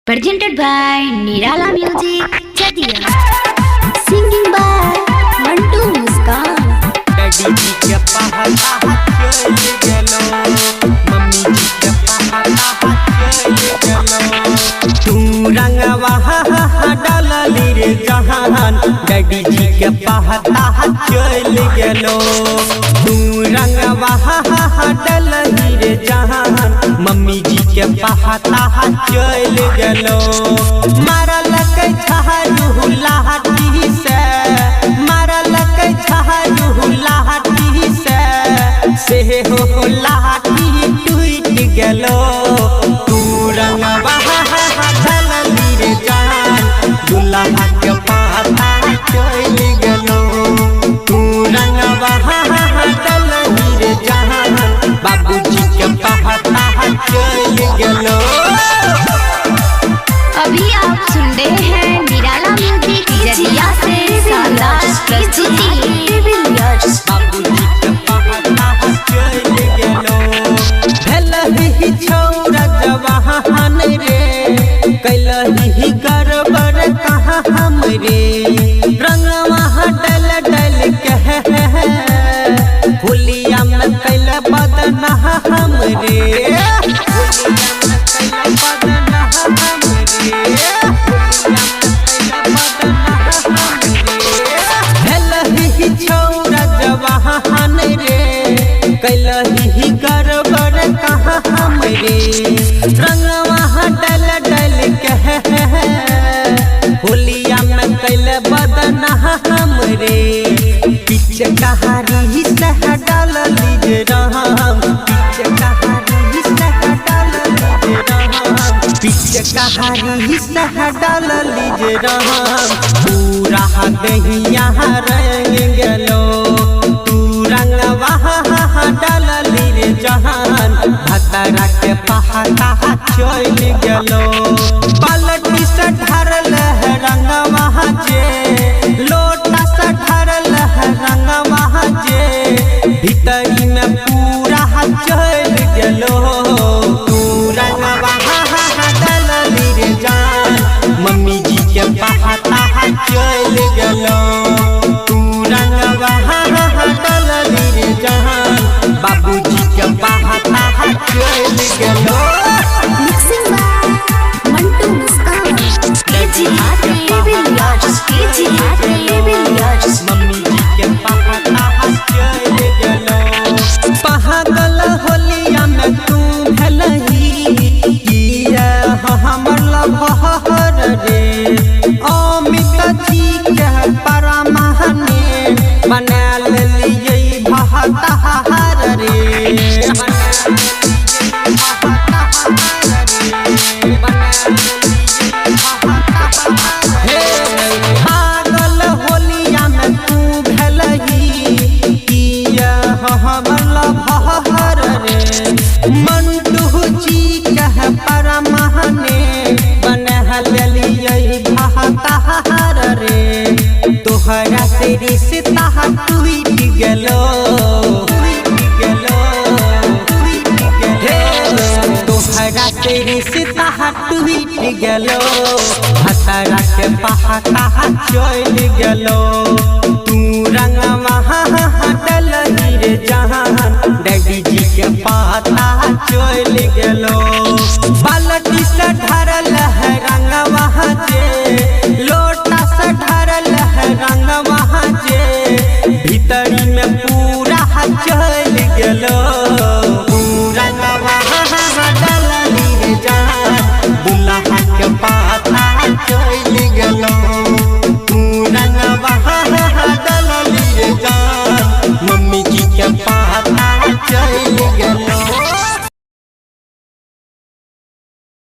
Presented by Nirala Music, Chatia. Singing by Mantu Muskan. Daddy जी के पहला चल गेलो, मम्मी जी के पहला चल गेलो। तू रंगवा डालली रे जहान, डैडी जी के पहला चल गेलो। तू रंगवा डालली रे जहान, मम्मी जी के पहला चल गेलो। मारल के छहारू लाठी से, मारल के छहारू लाठी से हो लाठी टूट गेलो। तू रंगवा डालली रे जान, दुल्हा के पाता चल गेलो। तू रंगवा डालली रे जान, बाबूजी के पाता चल गेलो। अभी आप सुन रहे हैं निराला म्यूजिक जरिया से शानदार प्रस्तुति। बाबूजी के पाता चल गेलो। भेलहि छौरा जवान रे, कैलहि गड़बड़ कहाँ हमरे। रंगवा डल डल के भुलिया में कैल बदना हमरे। भेलहि छौरा जवान रे, कैलहि गड़बड़ कहाँ हमरे। रंगवा डल डल के होलिया में कैल बदना हमरे। पीछे कहारी से डालली जे राम, पीछे कहारी से डालली जे राम, पीछे कहारी से डालली जे राम। पूरा दहिया रंग गेलो। तू रंगवा डालली रे जहान, भतरा के पहाता चल गेलो। बाल्टी से ढारल रंगवा जे, लोटा से ढारल रंगवा जे, भीतरी में पूरा चल गेलो। तू रंगवा डालली रे जान, मम्मी जी के पहाता चल गेलो। तू रंगवा डालली रे जान, बाबूजी के पहाता चल गेलो। Mixing by Mantu Muskan. Mummy जी के पहाता चल गेलो। पागल होलिया में तू भेलहि, किया हमर लभर रे। अमित जी के परमाने बना लेलियै भहतार रे। पागल होलिया में तू भेलहि, किया हमर लभर रे। मंटू जी के परमाने बना लेलियै भहतार रे। तोहरा से रिश्ता टूट गेलो, तोहरा से रिश्ता टूट गेलो। भतरा के पहाता चल गेलो। तू रंगवा डालली रे जहान, डैडी जी के पाता चल गेलो। बाल्टी से ढारल रंगवा जे, लोटा से ढारल रंगवा जे, भीतरी में पूरा चल गेलो।